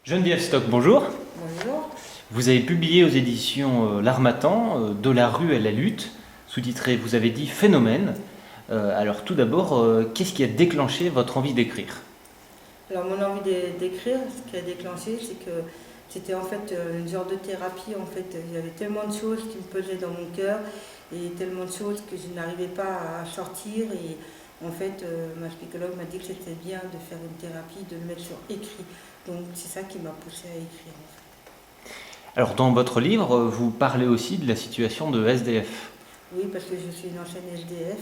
Geneviève Stock, bonjour. Bonjour. Vous avez publié aux éditions L'Harmattan, De la rue à la lutte, sous-titré, vous avez dit, Phénomène. Alors tout d'abord, qu'est-ce qui a déclenché votre envie d'écrire? Alors mon envie d'écrire, ce qui a déclenché, c'est que c'était en fait une genre de thérapie. En fait, il y avait tellement de choses qui me pesaient dans mon cœur et tellement de choses que je n'arrivais pas à sortir. Et en fait, ma psychologue m'a dit que c'était bien de faire une thérapie, de le mettre sur écrit. Donc c'est ça qui m'a poussée à écrire. En fait. Alors dans votre livre, vous parlez aussi de la situation de SDF. Oui, parce que je suis une ancienne SDF.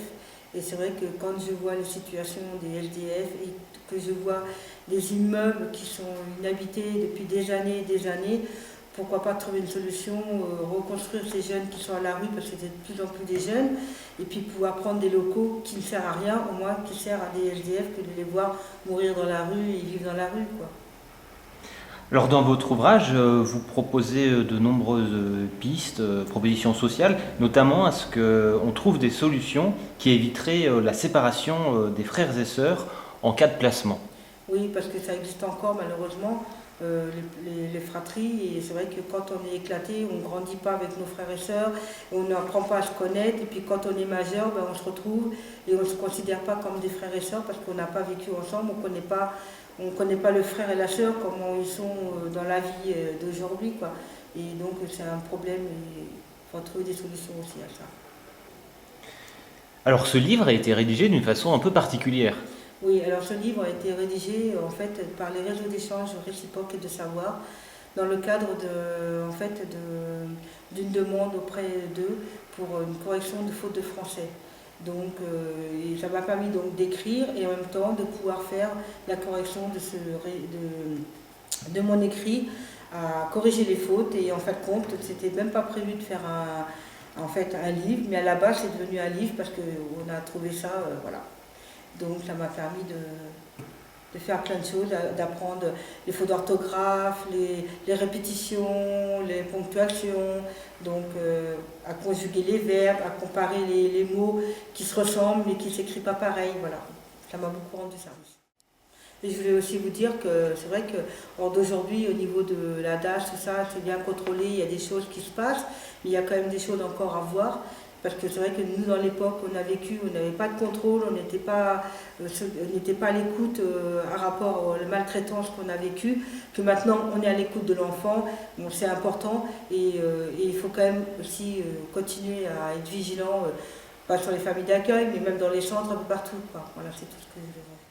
Et c'est vrai que quand je vois les situations des SDF et que je vois des immeubles qui sont inhabités depuis des années, pourquoi pas trouver une solution, reconstruire ces jeunes qui sont à la rue, parce que c'est de plus en plus des jeunes, et puis pouvoir prendre des locaux qui ne servent à rien, au moins qui servent à des SDF, que de les voir mourir dans la rue et vivre dans la rue, quoi. Alors dans votre ouvrage, vous proposez de nombreuses pistes, propositions sociales, notamment à ce qu'on trouve des solutions qui éviteraient la séparation des frères et sœurs en cas de placement. Oui, parce que ça existe encore malheureusement, les fratries, et c'est vrai que quand on est éclaté, on ne grandit pas avec nos frères et sœurs, on n'apprend pas à se connaître, et puis quand on est majeur, ben, on se retrouve et on ne se considère pas comme des frères et sœurs parce qu'on n'a pas vécu ensemble, on connaît pas le frère et la sœur, comment ils sont dans la vie d'aujourd'hui, quoi. Et donc c'est un problème, et il faut trouver des solutions aussi à ça. Alors ce livre a été rédigé d'une façon un peu particulière. Oui, alors ce livre a été rédigé en fait par les réseaux d'échange réciproques et de savoir dans le cadre d'une demande auprès d'eux pour une correction de fautes de français. Donc et ça m'a permis donc d'écrire et en même temps de pouvoir faire la correction de mon écrit, à corriger les fautes. Et en fin de compte, c'était même pas prévu de faire un livre, mais à la base c'est devenu un livre parce qu'on a trouvé ça, voilà. Donc ça m'a permis de faire plein de choses, d'apprendre les fautes d'orthographe, les répétitions, les ponctuations, donc à conjuguer les verbes, à comparer les mots qui se ressemblent mais qui ne s'écrivent pas pareil. Voilà, ça m'a beaucoup rendu service. Et je voulais aussi vous dire que c'est vrai que d'aujourd'hui, au niveau de la DAS, tout ça, c'est bien contrôlé, il y a des choses qui se passent, mais il y a quand même des choses encore à voir. Parce que c'est vrai que nous, dans l'époque, on a vécu, on n'avait pas de contrôle, on n'était pas à l'écoute à rapport à la maltraitance qu'on a vécue, que maintenant on est à l'écoute de l'enfant, bon, c'est important, et il faut quand même aussi continuer à être vigilant, pas sur les familles d'accueil, mais même dans les centres, un peu partout, quoi. Voilà, c'est tout ce que je veux dire.